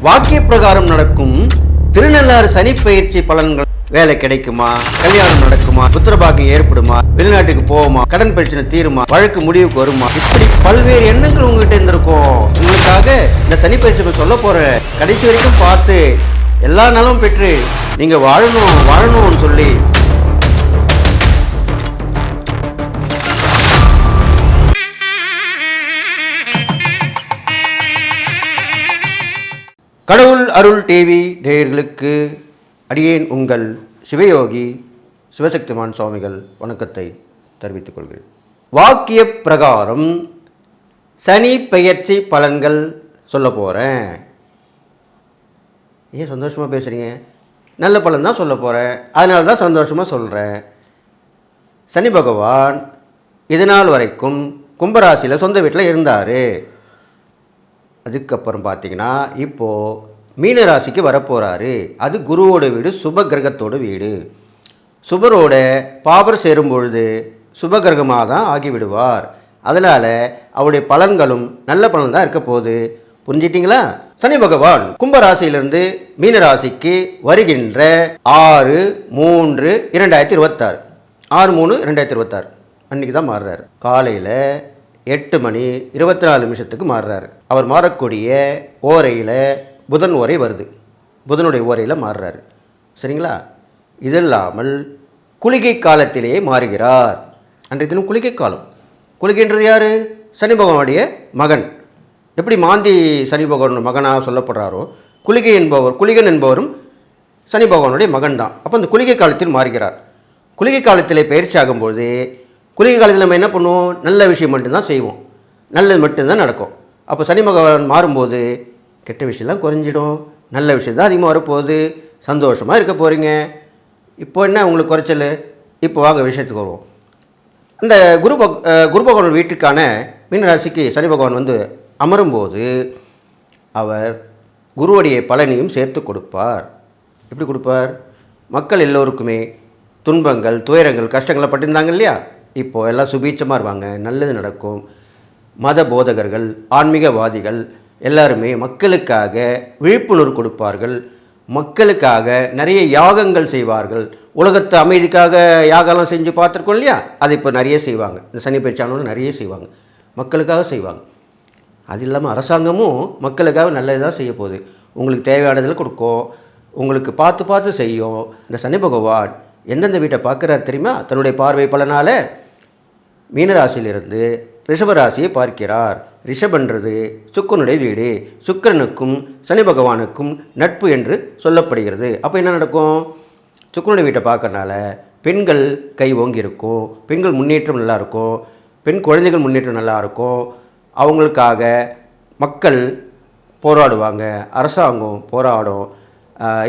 வாக்கிய பிரகாரம் நடக்கும் திருநள்ளாறு சனி பயிற்சி பலன்கள். வேலை கிடைக்குமா, கல்யாணம் நடக்குமா, புத்திரபாக்கியம் ஏற்படுமா, வெளிநாட்டுக்கு போவோமா, கடன் பிரச்சனை தீருமா, வழக்கு முடிவுக்கு வருமா, இப்படி பல்வேறு எண்ணங்கள் உங்ககிட்ட இருந்திருக்கும். உங்களுக்காக இந்த சனி பயிற்சி சொல்ல போறேன். கடைசி வரைக்கும் பார்த்து எல்லா நலமும் பெற்று நீங்க வாழணும்னு சொல்லி கடவுள் அருள் டிவி நேயர்களுக்கு அடியேன் உங்கள் சிவயோகி சிவசக்திமான் சுவாமிகள் வணக்கத்தை தெரிவித்துக் கொள்கிறேன். வாக்கிய பிரகாரம் சனி பெயர்ச்சி பலன்கள் சொல்ல போகிறேன். ஏன் சந்தோஷமாக பேசுகிறீங்க? நல்ல பலன் தான் சொல்ல போகிறேன், அதனால தான் சந்தோஷமாக சொல்கிறேன். சனி பகவான் இது நாள் வரைக்கும் கும்பராசியில் சொந்த வீட்டில் இருந்தார். அதுக்கப்புறம் பார்த்தீங்கன்னா இப்போது மீன ராசிக்கு வரப்போகிறாரு. அது குருவோட வீடு, சுப கிரகத்தோட வீடு. சுபரோட பாபர் சேரும் பொழுது சுப கிரகமாக தான் ஆகிவிடுவார். அதனால் அவருடைய பலன்களும் நல்ல பலன் தான் இருக்க போகுது. புரிஞ்சிட்டிங்களா? சனி பகவான் கும்பராசியிலிருந்து மீனராசிக்கு வருகின்ற 6/3/2026 6/3/2026 அன்றைக்கி தான் மாறுறாரு. காலையில் 8:24 மாறுறாரு. அவர் மாறக்கூடிய ஓரையில் புதன் ஓரை வருது. புதனுடைய ஓரையில் மாறுறாரு. சரிங்களா? இது இல்லாமல் குளிகை காலத்திலேயே மாறுகிறார். அன்றைய தினம் குளிகை காலம். குளிகைன்றது யார்? சனி பகவானுடைய மகன். எப்படி மாந்தி சனி பகவான் மகனாக சொல்லப்படுறாரோ, குளிகன் என்பவரும் சனி பகவானுடைய மகன் தான். அப்போ அந்த குளிகை காலத்தில் மாறுகிறார். குளிகை காலத்தில் பயிற்சி ஆகும்போது குளிகை காலத்தில் நம்ம என்ன பண்ணுவோம்? நல்ல விஷயம் மட்டும்தான் செய்வோம், நல்லது மட்டும்தான் நடக்கும். அப்போ சனி பகவான் மாறும்போது கெட்ட விஷயம்லாம் குறைஞ்சிடும், நல்ல விஷயம் தான் அதிகமாக வரப்போகுது, சந்தோஷமாக இருக்க போகிறீங்க. இப்போ என்ன உங்களுக்கு குறைச்சல்? இப்போ வாங்க விஷயத்துக்கு வருவோம். அந்த குரு பகவான் வீட்டுக்கான மீனராசிக்கு சனி பகவான் அமரும்போது அவர் குருவுடைய பலனையும் சேர்த்து கொடுப்பார். எப்படி கொடுப்பார்? மக்கள் எல்லோருக்குமே துன்பங்கள், துயரங்கள், கஷ்டங்களை பட்டிருந்தாங்க இல்லையா? இப்போது எல்லாம் சுபீட்சமாக இருப்பாங்க, நல்லது நடக்கும். மத போதகர்கள், ஆன்மீகவாதிகள் எல்லாருமே மக்களுக்காக விழிப்புணர்வு கொடுப்பார்கள். மக்களுக்காக நிறைய யாகங்கள் செய்வார்கள். உலகத்து அமைதிக்காக யாகம்லாம் செஞ்சு பார்த்துருக்கோம் இல்லையா? அது இப்போ நிறைய செய்வாங்க. இந்த சனி பயிற்சியானவங்க நிறைய செய்வாங்க, மக்களுக்காக செய்வாங்க. அது இல்லாமல் அரசாங்கமும் மக்களுக்காக நல்லது தான் செய்ய போகுது. உங்களுக்கு தேவையானதில் கொடுக்கும், உங்களுக்கு பார்த்து செய்யும். இந்த சனி பகவான் எந்தெந்த வீட்டை பார்க்குறாரு தெரியுமா? தன்னுடைய பார்வை பலனால் மீனராசியிலிருந்து ரிஷபராசியை பார்க்கிறார். ரிஷபன்றது சுக்கிரனுடைய வீடு. சுக்கிரனுக்கும் சனி பகவானுக்கும் நட்பு என்று சொல்லப்படுகிறது. அப்போ என்ன நடக்கும்? சுக்கிரனுடைய வீட்டை பார்க்கறனால பெண்கள் கை ஓங்கி இருக்கும், பெண்கள் முன்னேற்றம் நல்லாயிருக்கும், பெண் குழந்தைகள் முன்னேற்றம் நல்லாயிருக்கும். அவங்களுக்காக மக்கள் போராடுவாங்க, அரசாங்கம் போராடும்.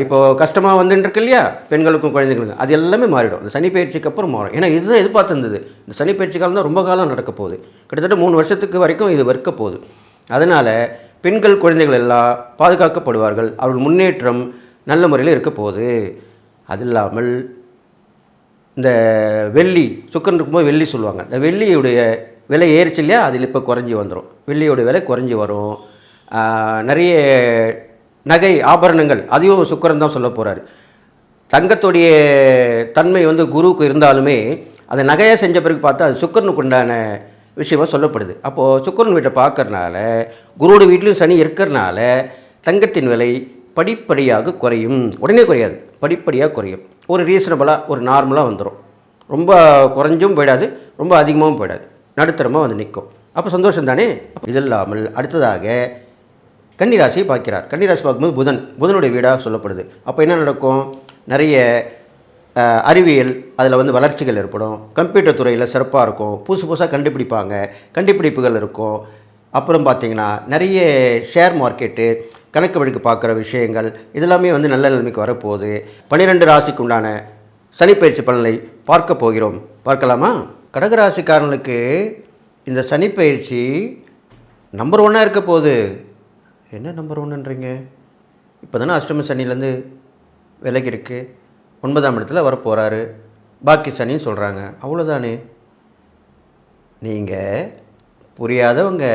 இப்போது கஷ்டமாக வந்துட்டுருக்கு இல்லையா பெண்களுக்கும் குழந்தைகளுக்கும், அது எல்லாமே மாறிடும். இந்த சனி பயிற்சிக்கு அப்புறம் மாறும். ஏன்னா இதுதான் எதிர்பார்த்துருந்தது. இந்த சனி பயிற்சி காலம் தான் ரொம்ப காலம் நடக்க போகுது. கிட்டத்தட்ட 3 வருஷத்துக்கு வரைக்கும் இது இருக்க போகுது. அதனால் பெண்கள் குழந்தைகள் எல்லாம் பாதுகாக்கப்படுவார்கள். அவர்கள் முன்னேற்றம் நல்ல முறையில் இருக்க போகுது. அது இல்லாமல் இந்த வெள்ளி, சுக்கிரன் இருக்கும்போது வெள்ளி சொல்லுவாங்க. இந்த வெள்ளியுடைய விலை ஏறிச்சு இல்லையா? அதில் இப்போ குறைஞ்சி வந்துடும். வெள்ளியோடைய விலை குறைஞ்சி வரும். நிறைய நகை ஆபரணங்கள் அதையும் சுக்கிரன் தான் சொல்ல போகிறாரு. தங்கத்துடைய தன்மை குருவுக்கு இருந்தாலுமே அதை நகையாக செஞ்ச பிறகு பார்த்தா அது சுக்கிரனுக்கு உண்டான விஷயமாக சொல்லப்படுது. அப்போது சுக்கிரன் வீட்டை பார்க்கறனால, குருவோட வீட்லேயும் சனி இருக்கிறனால தங்கத்தின் விலை படிப்படியாக குறையும். உடனே குறையாது, படிப்படியாக குறையும். ஒரு ரீசனபிளாக, ஒரு நார்மலாக வந்துடும். ரொம்ப குறைஞ்சும் போயிடாது, ரொம்ப அதிகமாகவும் போயிடாது, நடுத்தரமாக நிற்கும். அப்போ சந்தோஷம் தானே? இது இல்லாமல் அடுத்ததாக கன்னிராசியை பார்க்கிறார். கன்னிராசி பார்க்கும்போது புதனுடைய வீடாக சொல்லப்படுது. அப்போ என்ன நடக்கும்? நிறைய அறிவியல் அதில் வளர்ச்சிகள் ஏற்படும். கம்ப்யூட்டர் துறையில் சிறப்பாக இருக்கும். புதுசாக கண்டுபிடிப்புகள் இருக்கும். அப்புறம் பார்த்திங்கன்னா நிறைய ஷேர் மார்க்கெட்டு, கணக்கு வழக்கு பார்க்குற விஷயங்கள் இதெல்லாமே நல்ல நிலைமைக்கு வரப்போகுது. 12 ராசிக்கு உண்டான சனி பயிற்சி பலனை பார்க்க போகிறோம். பார்க்கலாமா? கடகராசிக்காரர்களுக்கு இந்த சனி பயிற்சி நம்பர் 1 இருக்க போகுது. என்ன நம்பர் 1ன்றீங்க? இப்போ தானே அஷ்டம சனிலேருந்து விலகி இருக்குது, 9ஆம் இடத்துல வரப்போகிறாரு. பாக்கி சனின்னு சொல்கிறாங்க. அவ்வளோதானே. நீங்கள் புரியாதவங்க,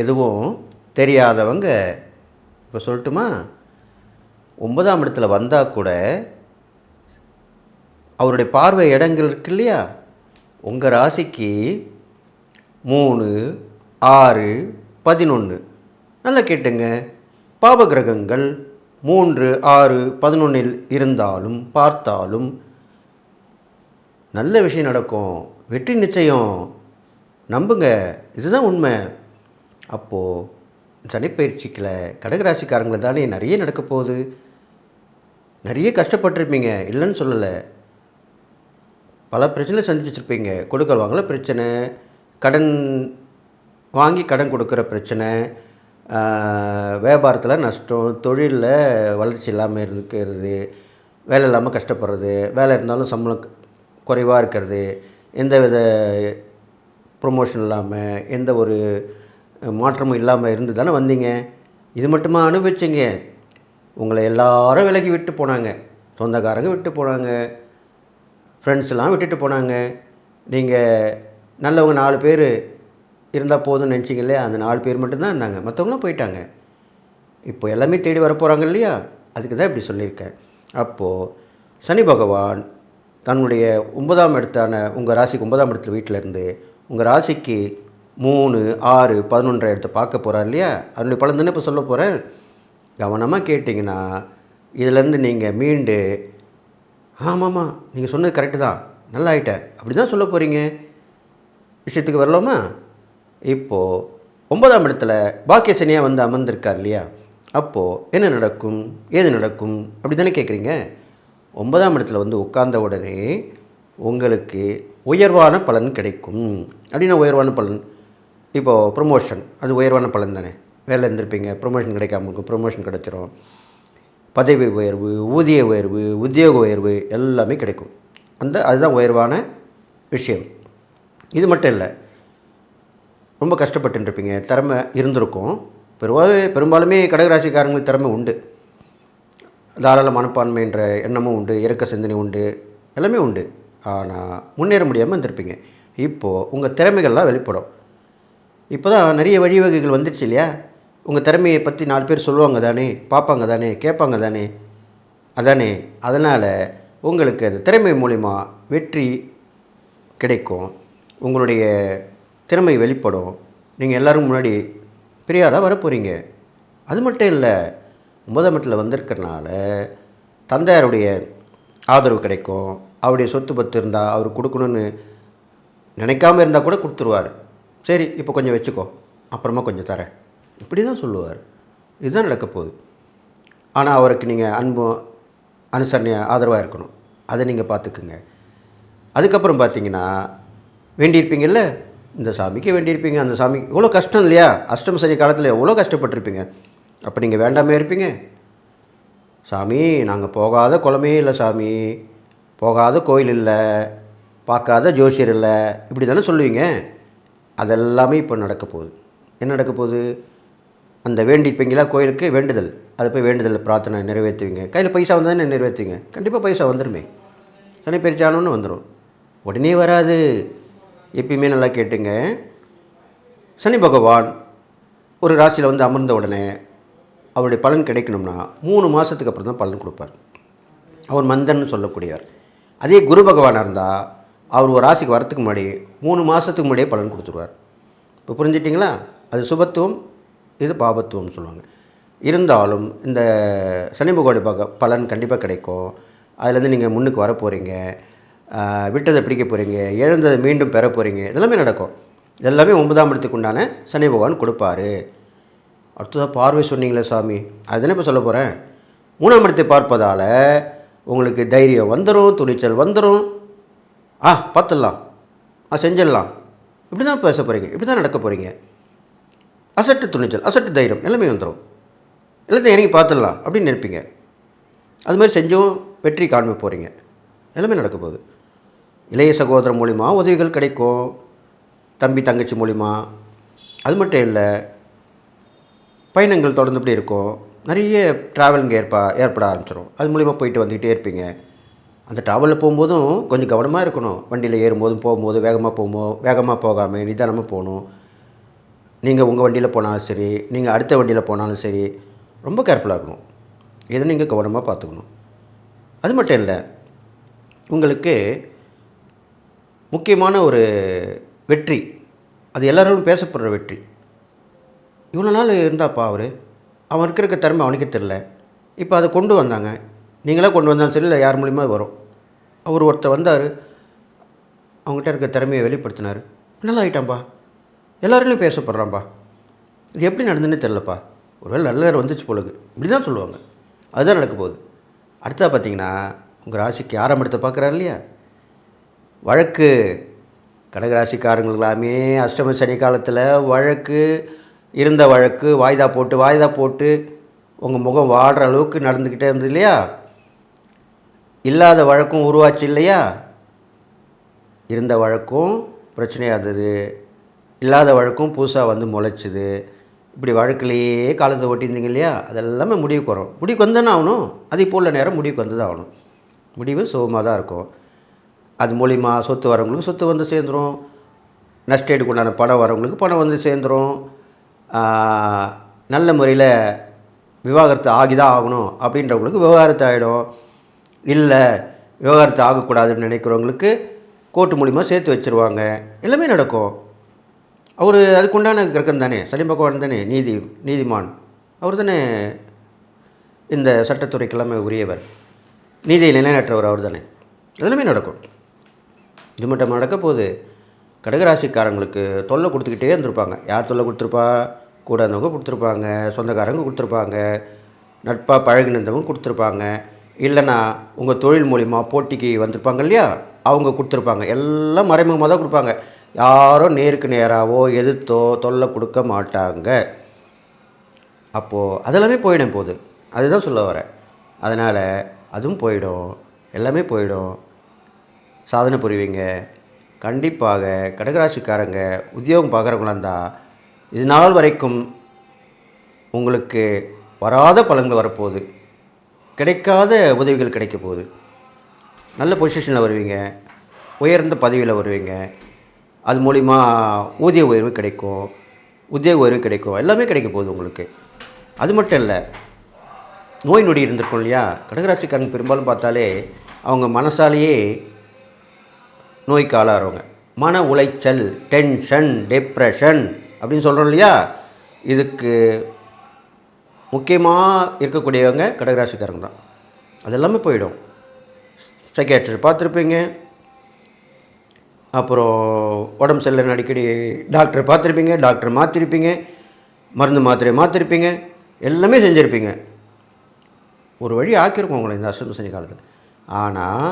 எதுவும் தெரியாதவங்க, இப்போ சொல்லட்டுமா? 9ஆம் இடத்துல வந்தால் கூட அவருடைய பார்வை இடங்கள் இருக்கு இல்லையா, உங்கள் ராசிக்கு 3, 6, 11. நல்லா கேட்டுங்க. பாப கிரகங்கள் 3, 6, 11 இருந்தாலும் பார்த்தாலும் நல்ல விஷயம் நடக்கும், வெற்றி நிச்சயம், நம்புங்க. இதுதான் உண்மை. அப்போது சனிப்பயிற்சிக்கில் கடகராசிக்காரங்களை தானே நிறைய நடக்க போகுது. நிறைய கஷ்டப்பட்டிருப்பீங்க, இல்லைன்னு சொல்லலை. பல பிரச்சனை சந்திச்சிருப்பீங்க. கொடுக்கல் வாங்கல பிரச்சனை, கடன் வாங்கி கடன் கொடுக்குற பிரச்சனை, வியாபாரத்தில் நஷ்டம், தொழிலில் வளர்ச்சி இல்லாமல் இருக்கிறது, வேலை இல்லாமல் கஷ்டப்படுறது, வேலை இருந்தாலும் சம்பளம் குறைவாக இருக்கிறது, எந்த வித ப்ரொமோஷன் இல்லாமல், எந்த ஒரு மாற்றமும் இல்லாமல் இருந்து தானே வந்தீங்க. இது மட்டுமா அனுபவிச்சிங்க? உங்களை எல்லாரும் விலகி விட்டு போனாங்க. சொந்தக்காரங்க விட்டு போனாங்க, ஃப்ரெண்ட்ஸ்லாம் விட்டுட்டு போனாங்க. நீங்கள் நல்லவங்க 4 பேர் இருந்தால் போதும்னு நினச்சிங்க இல்லையா, அந்த 4 பேர் மட்டும்தான் இருந்தாங்க, மற்றவங்களாம் போயிட்டாங்க. இப்போ எல்லாமே தேடி வரப்போகிறாங்க இல்லையா, அதுக்கு தான் இப்படி சொல்லியிருக்கேன். அப்போது சனி பகவான் தன்னுடைய 9ஆம் இடத்தான உங்கள் ராசிக்கு 9ஆம் இடத்துல வீட்டிலேருந்து உங்கள் ராசிக்கு 3, 6, 11 இடத்த பார்க்க போகிறார் இல்லையா, அதனுடைய பலன் தானே இப்போ சொல்ல போகிறேன். கவனமாக கேட்டிங்கன்னா இதிலேருந்து நீங்கள் மீண்டு, ஆமாம்மா நீங்கள் சொன்னது கரெக்டு தான், நல்லா ஆகிட்டேன், அப்படி தான் சொல்ல போகிறீங்க. விஷயத்துக்கு வரலாமா? இப்போது 9ஆம் இடத்துல பாக்கிய சனியாக வந்து அமர்ந்திருக்கார் இல்லையா, அப்போது என்ன நடக்கும், ஏது நடக்கும், அப்படி தானே கேட்குறீங்க. 9ஆம் இடத்துல வந்து உட்கார்ந்த உடனே உங்களுக்கு உயர்வான பலன் கிடைக்கும். அப்படின்னா உயர்வான பலன், இப்போது ப்ரொமோஷன், அது உயர்வான பலன் தானே. வேலை இருந்திருப்பீங்க, ப்ரொமோஷன் கிடைக்காம இருக்கும், ப்ரொமோஷன் கிடைச்சிரும். பதவி உயர்வு, ஊதிய உயர்வு, உத்தியோக உயர்வு எல்லாமே கிடைக்கும். அதுதான் உயர்வான விஷயம். இது மட்டும் இல்லை, ரொம்ப கஷ்டப்பட்டுருப்பீங்க, திறமை இருந்திருக்கும். பெரும்பாலுமே கடகராசிக்காரங்களுக்கு திறமை உண்டு, தாராள மனப்பான்மை என்ற எண்ணமும் உண்டு, இறக்க சிந்தனை உண்டு, எல்லாமே உண்டு. ஆனால் முன்னேற முடியாமல் இருந்திருப்பீங்க. இப்போது உங்கள் திறமைகள்லாம் வெளிப்படும். இப்போ தான் நிறைய வழிவகைகள் வந்துடுச்சு இல்லையா. உங்கள் திறமையை பற்றி 4 பேர் சொல்லுவாங்க தானே, பார்ப்பாங்க தானே, கேட்பாங்க தானே, அதானே. அதனால் உங்களுக்கு அந்த திறமை மூலிமா வெற்றி கிடைக்கும், உங்களுடைய திறமை வெளிப்படும், நீங்கள் எல்லோரும் முன்னாடி பெரிய ஆளாக வரப்போகிறீங்க. அது மட்டும் இல்லை, 9ஆம் இடத்துல வந்திருக்கிறனால தந்தையாருடைய ஆதரவு கிடைக்கும். அவருடைய சொத்து பத்து இருந்தால் அவர் கொடுக்கணும்னு நினைக்காமல் இருந்தால் கூட கொடுத்துருவார். சரி இப்போ கொஞ்சம் வச்சுக்கோ, அப்புறமா கொஞ்சம் தரேன், இப்படி தான் சொல்லுவார். இதுதான் நடக்க போகுது. ஆனால் அவருக்கு நீங்கள் அன்பும் அனுசரணையாக ஆதரவாக இருக்கணும், அதை நீங்கள் பார்த்துக்குங்க. அதுக்கப்புறம் பார்த்தீங்கன்னா வேண்டியிருப்பீங்கள்ல, இந்த சாமிக்கு வேண்டியிருப்பீங்க, அந்த சாமிக்கு எவ்வளோ கஷ்டம் இல்லையா. அஷ்டம சனி காலத்தில் எவ்வளோ கஷ்டப்பட்டுருப்பீங்க. அப்போ நீங்கள் வேண்டாமே இருப்பீங்க. சாமி நாங்கள் போகாத குளமே இல்லை, சாமி போகாத கோயில் இல்லை, பார்க்காத ஜோசியர் இல்லை, இப்படி தானே சொல்லுவீங்க. அதெல்லாமே இப்போ நடக்க போகுது. என்ன நடக்க போகுது, அந்த வேண்டிப்பீங்களா கோயிலுக்கு வேண்டுதல், அதை போய் வேண்டுதல் பிரார்த்தனை நிறைவேற்றுவீங்க. கையில் பைசா வந்தால் தானே நிறைவேற்றுவீங்க. கண்டிப்பாக பைசா வந்துடுமே, சனி பயிற்சியானோன்னு வந்துடும். உடனே வராது. எப்பயுமே நல்லா கேட்டுங்க, சனி பகவான் ஒரு ராசியில் வந்து அமர்ந்த உடனே அவருடைய பலன் கிடைக்கணும்னா 3 மாதத்துக்கு அப்புறம் தான் பலன் கொடுப்பார். அவர் மந்தன்னு சொல்லக்கூடியவர். அதே குரு பகவானாக இருந்தால் அவர் ஒரு ராசிக்கு வரத்துக்கு முன்னாடி 3 மாதத்துக்கு முன்னாடியே பலன் கொடுத்துருவார். இப்போ புரிஞ்சிட்டிங்களா? அது சுபத்துவம், இது பாபத்துவம்னு சொல்லுவாங்க. இருந்தாலும் இந்த சனி பகவானுடைய பலன் கண்டிப்பாக கிடைக்கும். அதுலேருந்து நீங்கள் முன்னுக்கு வர போகிறீங்க, விட்டதை பிடிக்க போகிறீங்க, இழந்ததை மீண்டும் பெற போகிறீங்க, இதெல்லாமே நடக்கும். இதெல்லாமே 9ஆம் இடத்துக்கு உண்டான சனி பகவான் கொடுப்பார். அடுத்ததாக பார்வை சொன்னீங்களே சாமி, அதுதானே இப்போ சொல்ல போகிறேன். 3ஆம் இடத்தை பார்ப்பதால் உங்களுக்கு தைரியம் வந்துடும், துணிச்சல் வந்துடும். பார்த்துடலாம், செஞ்சிடலாம், இப்படி தான் பேச போகிறீங்க, இப்படி தான் நடக்க போகிறீங்க. அசட்டு துணிச்சல், அசட்டு தைரியம் எல்லாமே வந்துடும். எல்லாத்தையும் இறங்கி பார்த்துடலாம் அப்படின்னு நினைப்பீங்க. அது மாதிரி செஞ்சும் வெற்றி காண்ப போகிறீங்க. எல்லாமே நடக்க போகுது. இளைய சகோதரர் மூலிமா உதவிகள் கிடைக்கும், தம்பி தங்கச்சி மூலிமா. அது மட்டும் இல்லை, பயணங்கள் தொடர்ந்துபடி இருக்கும். நிறைய ட்ராவலிங் ஏற்பட ஆரம்பிச்சிடும். அது மூலிமா போயிட்டு வந்துக்கிட்டே இருப்பீங்க. அந்த ட்ராவலில் போகும்போதும் கொஞ்சம் கவனமாக இருக்கணும். வண்டியில் ஏறும்போதும் போகும்போது வேகமாக போகாமல் நிதானமாக போகணும். நீங்கள் உங்கள் வண்டியில் போனாலும் சரி, நீங்கள் அடுத்த வண்டியில் போனாலும் சரி, ரொம்ப கேர்ஃபுல்லாக இருக்கணும். இதை நீங்கள் கவனமாக பார்த்துக்கணும். அது மட்டும் இல்லை, உங்களுக்கு முக்கியமான ஒரு வெற்றி, அது எல்லாரும் பேசப்படுற வெற்றி. இவ்வளோ நாள் இருந்தாப்பா அவன் இருக்கிற திறமை அவனுக்கே தெரில, இப்போ அதை கொண்டு வந்தாங்க. நீங்களாக கொண்டு வந்தாலும் சரி, இல்லை யார் மூலிமா வரும். ஒருத்தர் வந்தார், அவங்ககிட்ட இருக்க திறமையை வெளிப்படுத்தினார், நல்லா ஆகிட்டான்ப்பா, எல்லாருலையும் பேசப்படுறான்ப்பா. இது எப்படி நடந்துன்னு தெரிலப்பா, ஒருவேளை நல்ல நேரம் வந்துச்சு போலுக்கு, இப்படி தான் சொல்லுவாங்க. அதுதான் நடக்க போகுது. அடுத்தா பார்த்தீங்கன்னா, உங்கள் ராசிக்கு 6ஆம் இடத்தை பார்க்குறாரு இல்லையா, வழக்கு. கடகராசிக்காரங்களுக்கெல்லாமே அஷ்டம சனி காலத்தில் வழக்கு இருந்த வழக்கு வாய்தா போட்டு உங்கள் முகம் வாடுற அளவுக்கு நடந்துக்கிட்டே இருந்தது இல்லையா, இல்லாத வழக்கும் உருவாச்சு இல்லையா. இருந்த வழக்கும் பிரச்சனையாக இருந்தது, இல்லாத வழக்கும் புதுசாக வந்து முளைச்சிது. இப்படி வழக்கிலேயே காலத்தை ஓட்டியிருந்தீங்க இல்லையா, அதெல்லாமே முடிவுக்கு வரும். முடிவுக்கு வந்தானே ஆகணும். அது இப்போ உள்ள நேரம் முடிவுக்கு வந்து தான் ஆகணும். முடிவு சுகமாக தான் இருக்கும். அது மூலிமா சொத்து வரவங்களுக்கு சொத்து வந்து சேர்ந்துடும், நஷ்டேடுக்கு உண்டான பணம் வரவங்களுக்கு பணம் வந்து சேர்ந்துடும். நல்ல முறையில் விவாகரத்து ஆகி தான் ஆகணும் அப்படின்றவங்களுக்கு விவாகரத்து ஆகிடும். இல்லை விவாகரத்து ஆகக்கூடாதுன்னு நினைக்கிறவங்களுக்கு கோர்ட்டு மூலிமா சேர்த்து வச்சுருவாங்க. எல்லாமே நடக்கும். அதுக்குண்டான கிரகம் தானே, சனி பகவான் தானே நீதிமான். அவர் தானே இந்த சட்டத்துறைக்கெல்லாமே உரியவர், நீதியை நிலைநாட்டுறவர் அவர் தானே. எல்லாமே நடக்கும். இது மட்டும் நடக்க போகுது. கடகராசிக்காரங்களுக்கு தொல்லை கொடுத்துக்கிட்டே இருந்திருப்பாங்க. யார் தொல்லை கொடுத்துருப்பா? கூட இருந்தவங்க கொடுத்துருப்பாங்க, சொந்தக்காரங்க கொடுத்துருப்பாங்க, நட்பாக பழகினந்தவங்க கொடுத்துருப்பாங்க, இல்லைனா உங்கள் தொழில் மூலிமா போட்டிக்கு வந்திருப்பாங்க இல்லையா, அவங்க கொடுத்துருப்பாங்க. எல்லாம் மறைமுகமாக தான் கொடுப்பாங்க. யாரும் நேருக்கு நேராகவோ எதிர்த்தோ தொல்லை கொடுக்க மாட்டாங்க. அப்போது அதெல்லாமே போயிடும் போகுது. அதுதான் சொல்ல வரேன். அதனால் அதுவும் போயிடும், எல்லாமே போயிடும். சாதனை புரிவீங்க. கண்டிப்பாக கடகராசிக்காரங்க உத்தியோகம் பார்க்குறவங்களா இருந்தால் இது நாள் வரைக்கும் உங்களுக்கு வராத பலன்கள் வரப்போகுது, கிடைக்காத உதவிகள் கிடைக்க போகுது. நல்ல பொசிஷனில் வருவீங்க, உயர்ந்த பதவியில் வருவீங்க. அது மூலிமா ஊதிய உயர்வு கிடைக்கும், உத்தியோக உயர்வு கிடைக்கும், எல்லாமே கிடைக்க போகுது உங்களுக்கு. அது மட்டும் இல்லை, நோய் நொடி இருந்திருக்கும் இல்லையா, கடகராசிக்காரங்க பெரும்பாலும் பார்த்தாலே அவங்க மனசாலேயே நோய்க்கு ஆளாகிறவங்க. மன உளைச்சல், டென்ஷன், டிப்ரெஷன் அப்படின்னு சொல்கிறோம் இல்லையா, இதுக்கு முக்கியமாக இருக்கக்கூடியவங்க கடகராசிக்காரங்க தான். அதெல்லாமே போயிடும். சைக்கியாட்ரிஸ்ட் பார்த்துருப்பீங்க, அப்புறம் உடம்பு சரியில்லைன்னு அடிக்கடி டாக்டரை பார்த்துருப்பீங்க, டாக்டர் மாற்றிருப்பீங்க, மருந்து மாத்திரை மாற்றிருப்பீங்க, எல்லாமே செஞ்சுருப்பீங்க. ஒரு வழி ஆக்கியிருக்கோம் உங்களை இந்த அஷ்டம சனி காலத்தில். ஆனால்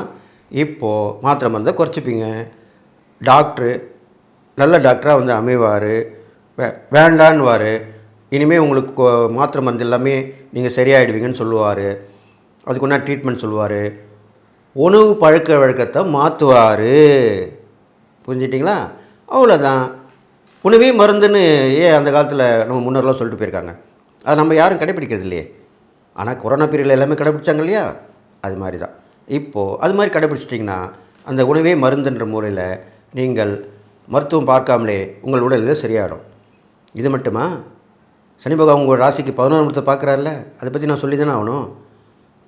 இப்போது மாத்திரை மருந்தை குறைச்சிப்பீங்க. டாக்டரு நல்ல டாக்டராக வந்து அமைவார், வேண்டான்னுவார். இனிமேல் உங்களுக்கு மாத்திரை மருந்து எல்லாமே நீங்கள் சரியாயிடுவீங்கன்னு சொல்லுவார். அதுக்குன்னா ட்ரீட்மெண்ட் சொல்லுவார். உணவு பழக்க வழக்கத்தை மாற்றுவார். புரிஞ்சிட்டிங்களா? அவ்வளோதான். உணவே மருந்துன்னு ஏன் அந்த காலத்தில் நம்ம முன்னோர்லாம் சொல்லிட்டு போயிருக்காங்க. அதை நம்ம யாரும் கடைப்பிடிக்கிறது இல்லையே. ஆனால் கொரோனா பீரியடில் எல்லாமே கடைப்பிடிச்சாங்க இல்லையா, அது மாதிரி தான். இப்போது அது மாதிரி கடைப்பிடிச்சிட்டிங்கன்னா அந்த உணவே மருந்துன்ற முறையில் நீங்கள் மருத்துவம் பார்க்காமலே உங்கள் உடலில் சரியாயிடும். இது மட்டுமா, சனி பகவான் உங்கள் ராசிக்கு 11ஆம் இடத்தை பார்க்குறாருல, அதை பற்றி நான் சொல்லி தானே ஆகணும்.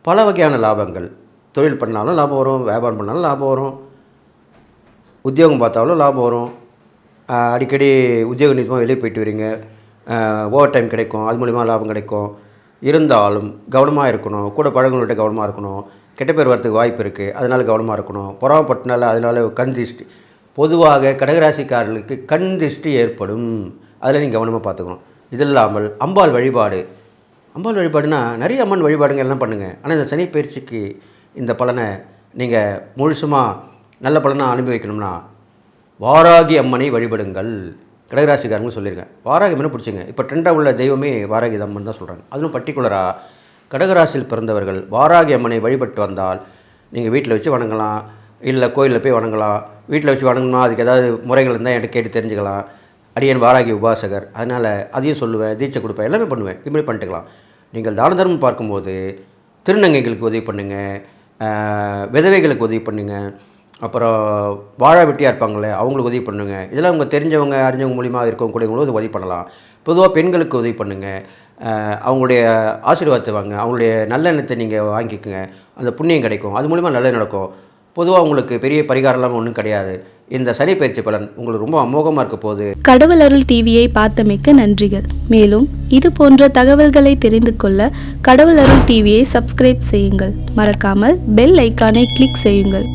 பல வகையான லாபங்கள், தொழில் பண்ணாலும் லாபம் வரும், வியாபாரம் பண்ணாலும் லாபம் வரும், உத்தியோகம் பார்த்தாலும் லாபம் வரும். அடிக்கடி உத்தியோக நிமித்தமாக வெளியே போயிட்டு வரீங்க, ஓவர் டைம் கிடைக்கும், அது மூலிமா லாபம் கிடைக்கும். இருந்தாலும் கவனமாக இருக்கணும், கூட பழகுனவங்கள்ட்ட கவனமாக இருக்கணும். கெட்ட பேர் வரத்துக்கு வாய்ப்பு இருக்குது, அதனால் கவனமாக இருக்கணும். பொறாமப்பட்டனால அதனால் கண் திருஷ்டி, பொதுவாக கடகராசிக்காரர்களுக்கு கண் திருஷ்டி ஏற்படும், அதில் நீங்கள் கவனமாக பார்த்துக்கணும். இது இல்லாமல் அம்பாள் வழிபாடுனா நிறைய அம்மன் வழிபாடுங்க எல்லாம் பண்ணுங்கள். ஆனால் இந்த சனி பயிற்சிக்கு இந்த பலனை நீங்கள் முழுசுமாக நல்ல பலனாக அனுபவிக்கணும்னா வாராகி அம்மனை வழிபடுங்கள். கடகராசிக்காரங்க சொல்லியிருக்கேன். வாராகி அம்மனை பிடிச்சிங்க. இப்போ ட்ரெண்டாக உள்ள தெய்வமே வாராகி அம்மன் தான் சொல்கிறாங்க. அதுவும் பர்டிகுலராக கடகராசியில் பிறந்தவர்கள் வாராகி அம்மனை வழிபட்டு வந்தால் நீங்கள் வீட்டில் வச்சு வணங்கலாம், இல்லை கோயிலில் போய் வணங்கலாம். வீட்டில் வச்சு வணங்கணும், அதுக்கு ஏதாவது முறைகள் இருந்தால் என்கிட்ட கேட்டு தெரிஞ்சுக்கலாம். அடியன் வாராகி உபாசகர், அதனால் அதையும் சொல்லுவேன், தீட்சை கொடுப்பேன், எல்லாமே பண்ணுவேன். இப்படி பண்ணிட்டுக்கலாம். நீங்கள் தான தர்மம் பார்க்கும்போது திருநங்கைகளுக்கு உதவி பண்ணுங்கள், விதவைகளுக்கு உதவி பண்ணுங்கள், அப்புறம் வாழா வெட்டியாக இருப்பாங்களே அவங்களுக்கு உதவி பண்ணுங்கள். இதெல்லாம் அவங்க தெரிஞ்சவங்க அறிஞ்சவங்க மூலிமா இருக்கவங்க கூட உதவி பண்ணலாம். பொதுவாக பெண்களுக்கு உதவி பண்ணுங்கள். அவங்களுடைய ஆசீர்வாதத்தை வாங்க, அவங்களுடைய நல்லெண்ணத்தை நீங்கள் வாங்கிக்கோங்க, அந்த புண்ணியம் கிடைக்கும், அது மூலிமா நல்லது நடக்கும். பொதுவாக உங்களுக்கு பெரிய பரிகாரம்லாம் ஒன்றும் கிடையாது. இந்த சனி பயிற்சி பலன் உங்களுக்கு ரொம்ப அமோகமாக இருக்க போகுது. கடவுள் அருள் டிவியை பார்த்தமைக்க நன்றிகள். மேலும் இது போன்ற தகவல்களை தெரிந்து கொள்ள கடவுள் அருள் டிவியை சப்ஸ்கிரைப் செய்யுங்கள். மறக்காமல் பெல் ஐக்கானை கிளிக் செய்யுங்கள்.